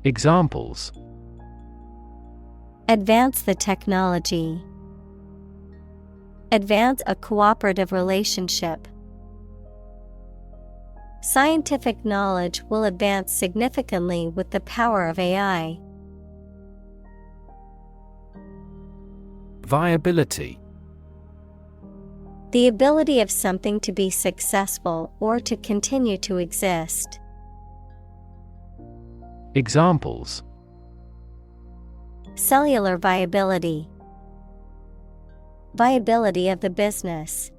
Examples. Advance the technology. Advance a cooperative relationship. Scientific knowledge will advance significantly with the power of AI. Viability. The ability of something to be successful or to continue to exist. Examples. Cellular viability. Viability of the business.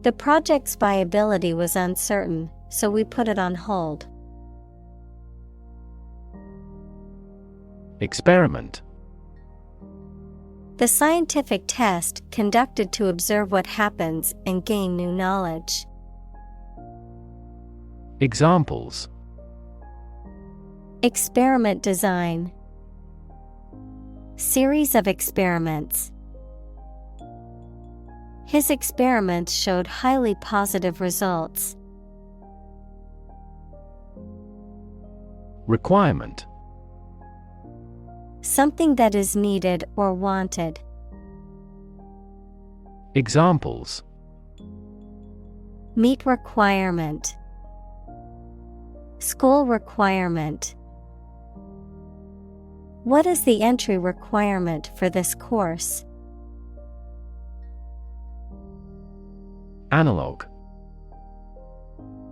The project's viability was uncertain, so we put it on hold. Experiment. The scientific test conducted to observe what happens and gain new knowledge. Examples. Experiment design. Series of experiments. His experiments showed highly positive results. Requirement. Something that is needed or wanted. Examples. Meet requirement. School requirement. What is the entry requirement for this course? Analog.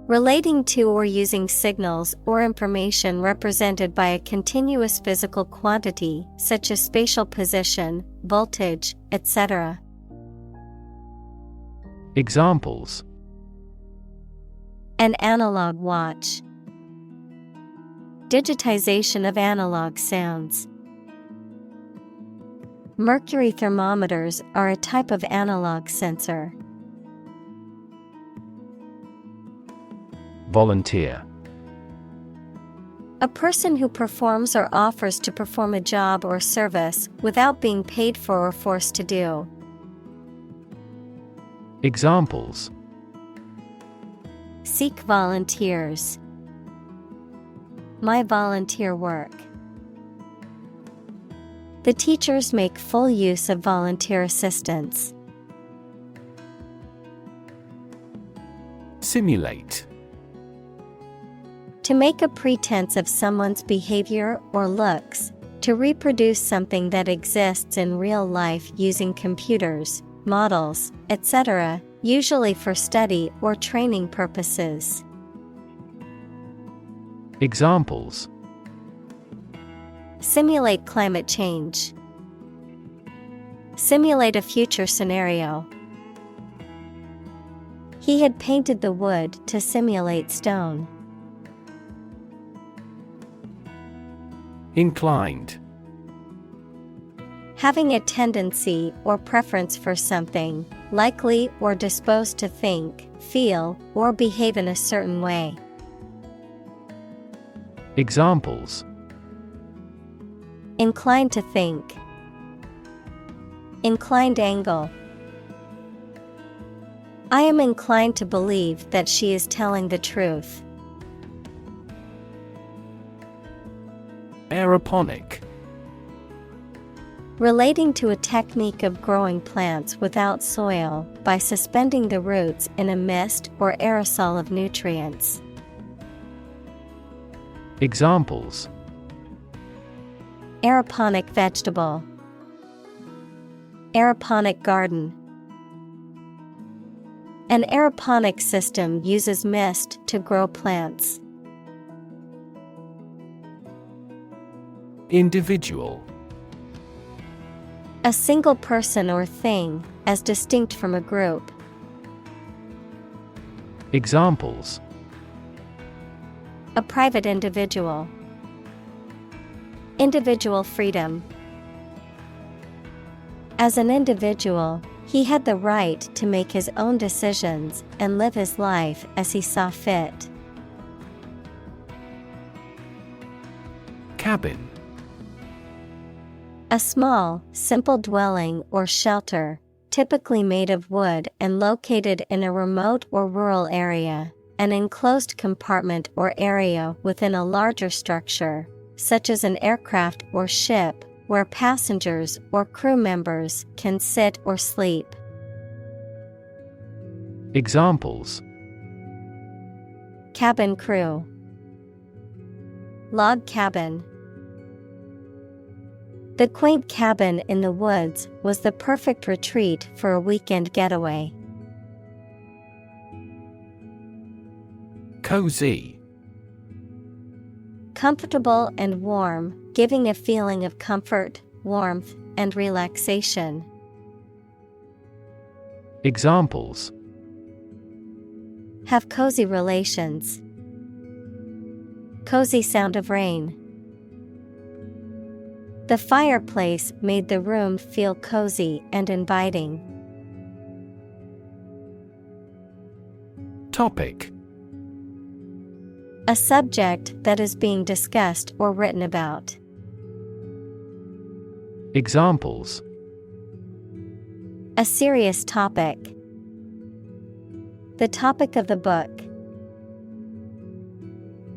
Relating to or using signals or information represented by a continuous physical quantity, such as spatial position, voltage, etc. Examples. An analog watch. Digitization of analog sounds. Mercury thermometers are a type of analog sensor. Volunteer. A person who performs or offers to perform a job or service without being paid for or forced to do. Examples. Seek volunteers. My volunteer work. The teachers make full use of volunteer assistance. Simulate. To make a pretense of someone's behavior or looks, to reproduce something that exists in real life using computers, models, etc., usually for study or training purposes. Examples. Simulate climate change. Simulate a future scenario. He had painted the wood to simulate stone. Inclined. Having a tendency or preference for something, likely or disposed to think, feel, or behave in a certain way. Examples. Inclined to think. Inclined angle. I am inclined to believe that she is telling the truth. Aeroponic. Relating to a technique of growing plants without soil by suspending the roots in a mist or aerosol of nutrients. Examples. Aeroponic vegetable. Aeroponic garden. An aeroponic system uses mist to grow plants. Individual. A single person or thing, as distinct from a group. Examples: A private individual. Individual freedom. As an individual, he had the right to make his own decisions and live his life as he saw fit. Cabin. A small, simple dwelling or shelter, typically made of wood and located in a remote or rural area, an enclosed compartment or area within a larger structure, such as an aircraft or ship, where passengers or crew members can sit or sleep. Examples: Cabin crew. Log cabin. The quaint cabin in the woods was the perfect retreat for a weekend getaway. Cozy. Comfortable and warm, giving a feeling of comfort, warmth, and relaxation. Examples: Have cozy relations. Cozy sound of rain. The fireplace made the room feel cozy and inviting. Topic: A subject that is being discussed or written about. Examples: A serious topic. The topic of the book.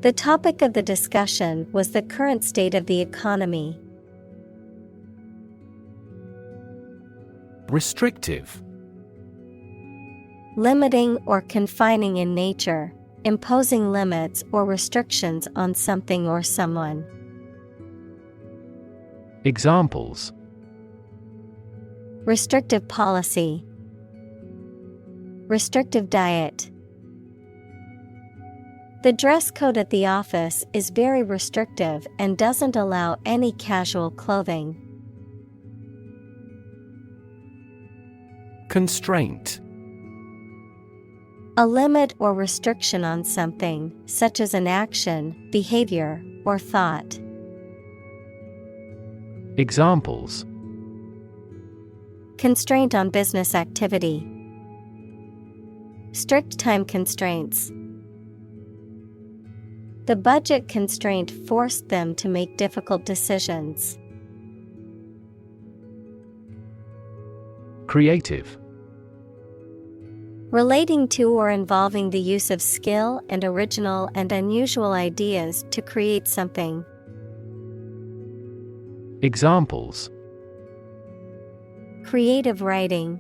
The topic of the discussion was the current state of the economy. Restrictive. Limiting or confining in nature, imposing limits or restrictions on something or someone. Examples: Restrictive policy. Restrictive diet. The dress code at the office is very restrictive and doesn't allow any casual clothing. Constraint. A limit or restriction on something, such as an action, behavior, or thought. Examples: Constraint on business activity. Strict time constraints. The budget constraint forced them to make difficult decisions. Creative. Relating to or involving the use of skill and original and unusual ideas to create something. Examples: Creative writing.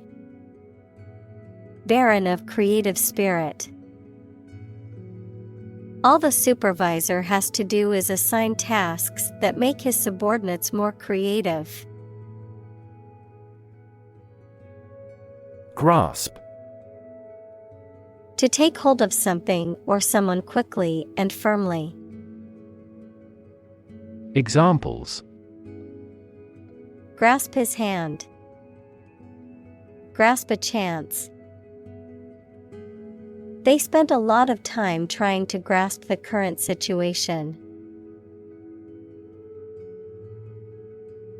Barren of creative spirit. All the supervisor has to do is assign tasks that make his subordinates more creative. Grasp. To take hold of something or someone quickly and firmly. Examples: Grasp his hand. Grasp a chance. They spent a lot of time trying to grasp the current situation.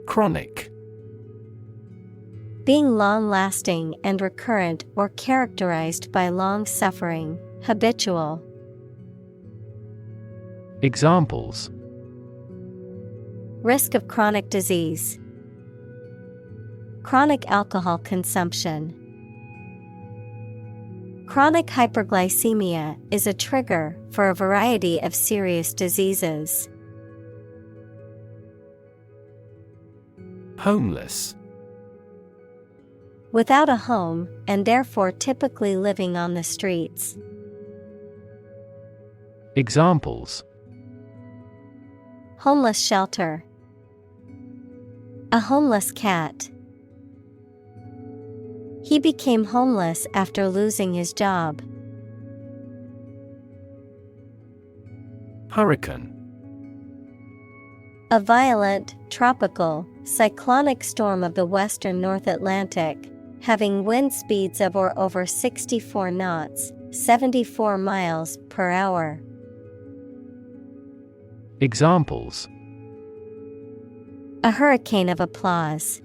Chronic. Being long-lasting and recurrent or characterized by long suffering, habitual. Examples: Risk of chronic disease. Chronic alcohol consumption. Chronic hyperglycemia is a trigger for a variety of serious diseases. Homeless. Without a home, and therefore typically living on the streets. Examples: Homeless shelter. A homeless cat. He became homeless after losing his job. Hurricane. A violent, tropical, cyclonic storm of the western North Atlantic, having wind speeds of or over 64 knots, 74 miles per hour. Examples: A hurricane of applause.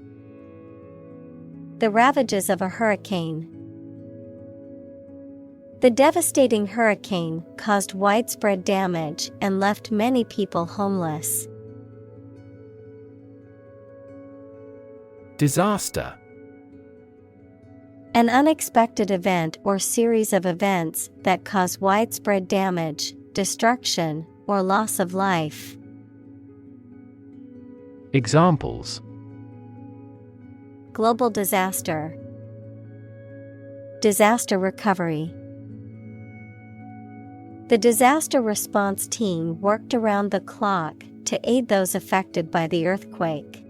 The ravages of a hurricane. The devastating hurricane caused widespread damage and left many people homeless. Disaster. An unexpected event or series of events that cause widespread damage, destruction, or loss of life. Examples: Global disaster. Disaster recovery. The disaster response team worked around the clock to aid those affected by the earthquake.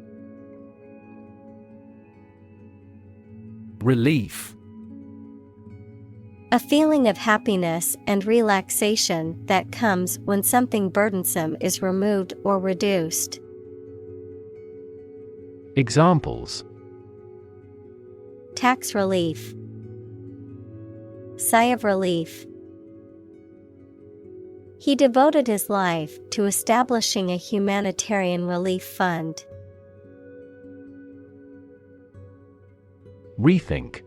Relief. A feeling of happiness and relaxation that comes when something burdensome is removed or reduced. Examples: Tax relief. Sigh of relief. He devoted his life to establishing a humanitarian relief fund. Rethink.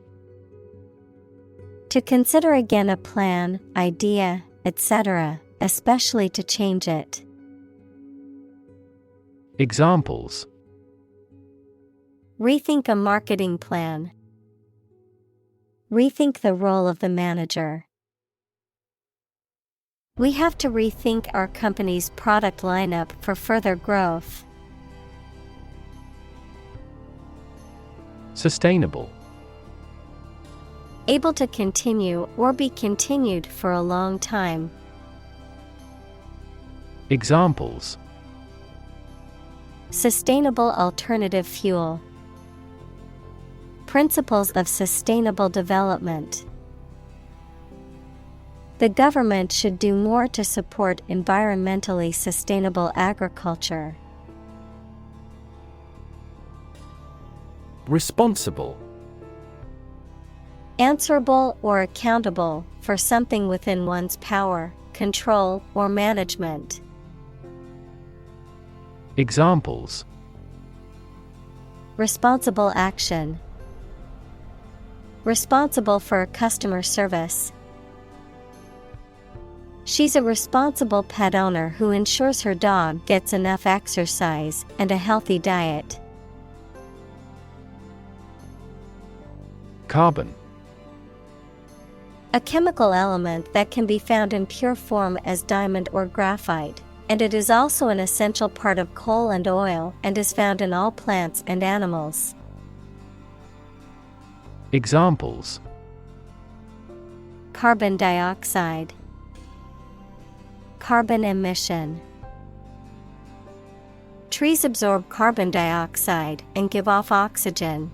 To consider again a plan, idea, etc., especially to change it. Examples: Rethink a marketing plan. Rethink the role of the manager. We have to rethink our company's product lineup for further growth. Sustainable. Able to continue or be continued for a long time. Examples: Sustainable alternative fuel. Principles of sustainable development. The government should do more to support environmentally sustainable agriculture. Responsible. Answerable or accountable for something within one's power, control, or management. Examples: Responsible action. Responsible for customer service. She's a responsible pet owner who ensures her dog gets enough exercise and a healthy diet. Carbon. A chemical element that can be found in pure form as diamond or graphite, and it is also an essential part of coal and oil and is found in all plants and animals. Examples: Carbon dioxide. Carbon emission. Trees absorb carbon dioxide and give off oxygen.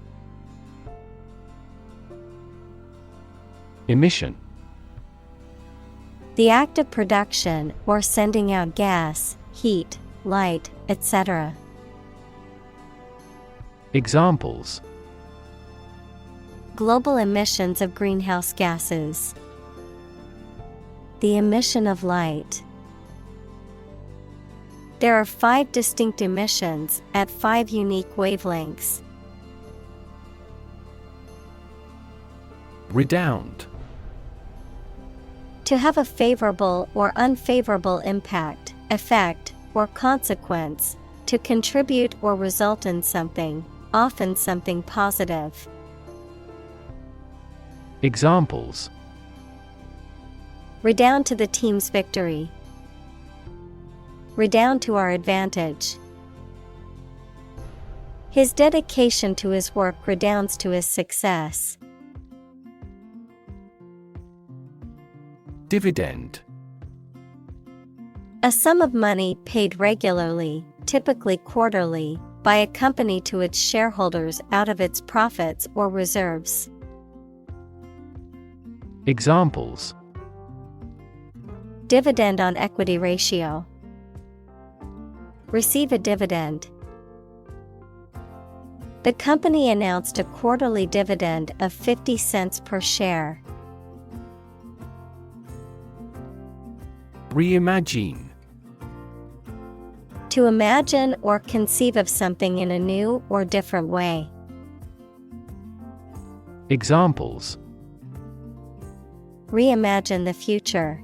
Emission. The act of production or sending out gas, heat, light, etc. Examples: Global emissions of greenhouse gases. The emission of light. There are 5 distinct emissions at 5 unique wavelengths. Redound. To have a favorable or unfavorable impact, effect, or consequence. To contribute or result in something, often something positive. Examples: Redound to the team's victory. Redound to our advantage. His dedication to his work redounds to his success. Dividend. A sum of money paid regularly, typically quarterly, by a company to its shareholders out of its profits or reserves. Examples: Dividend on equity ratio. receive a dividend. The company announced a quarterly dividend of 50 cents per share. Reimagine. To imagine or conceive of something in a new or different way. Examples: Reimagine the future.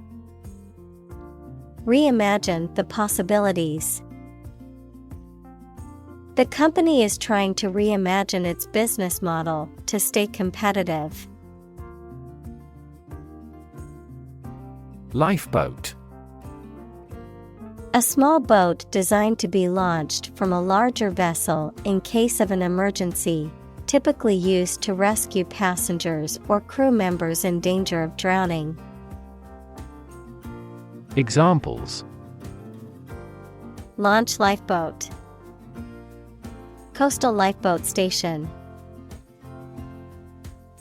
Reimagine the possibilities. The company is trying to reimagine its business model to stay competitive. Lifeboat. A small boat designed to be launched from a larger vessel in case of an emergency, typically used to rescue passengers or crew members in danger of drowning. Examples: Launch lifeboat. Coastal lifeboat station.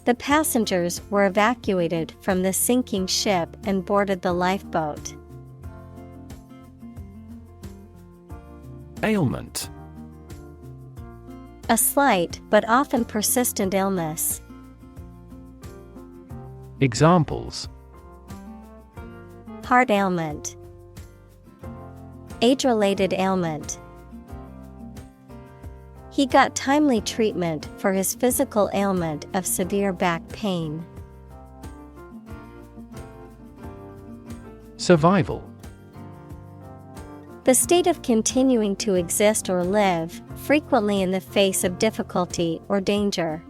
The passengers were evacuated from the sinking ship and boarded the lifeboat. Ailment. A slight but often persistent illness. Examples: Heart ailment. Age-related ailment. He got timely treatment for his physical ailment of severe back pain. Survival. The state of continuing to exist or live, frequently in the face of difficulty or danger.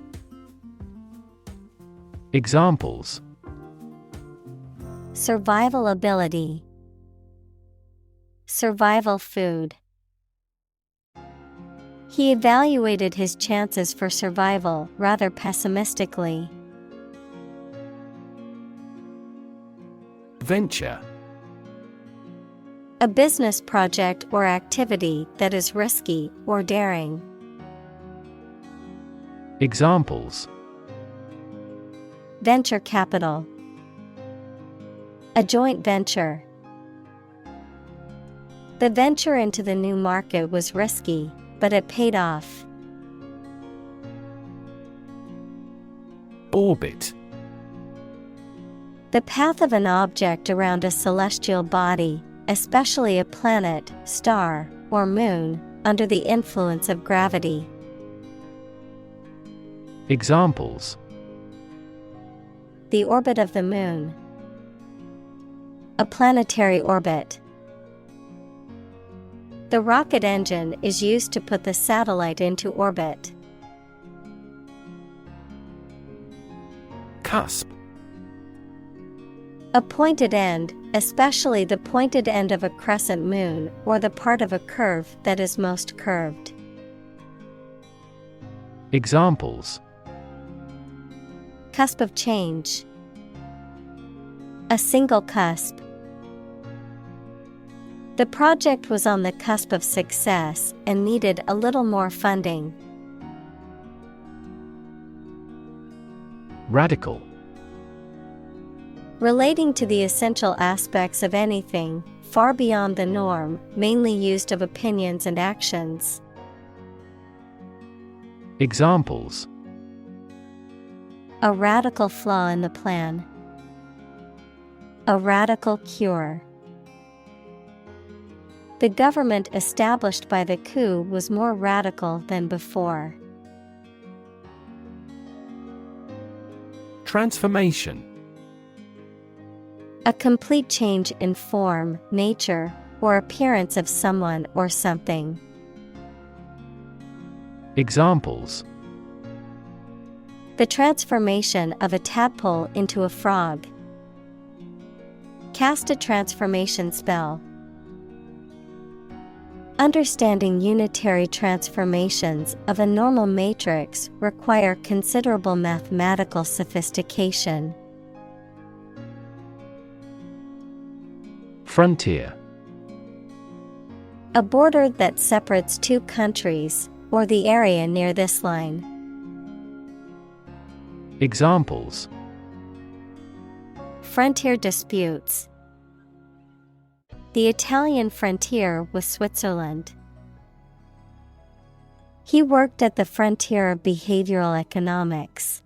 Examples: Survival ability. Survival food. He evaluated his chances for survival rather pessimistically. Venture. A business project or activity that is risky or daring. Examples: Venture capital. A joint venture. The venture into the new market was risky, but it paid off. Orbit. The path of an object around a celestial body, especially a planet, star, or moon, under the influence of gravity. Examples: The orbit of the moon. A planetary orbit. The rocket engine is used to put the satellite into orbit. Cusp. A pointed end, especially the pointed end of a crescent moon or the part of a curve that is most curved. Examples: Cusp of change. A single cusp. The project was on the cusp of success and needed a little more funding. Radical. Relating to the essential aspects of anything, far beyond the norm, mainly used of opinions and actions. Examples: A radical flaw in the plan. A radical cure. The government established by the coup was more radical than before. Transformation. A complete change in form, nature, or appearance of someone or something. Examples: The transformation of a tadpole into a frog. Cast a transformation spell. Understanding unitary transformations of a normal matrix require considerable mathematical sophistication. Frontier. A border that separates two countries, or the area near this line. Examples: Frontier disputes. The Italian frontier with Switzerland. He worked at the frontier of behavioral economics.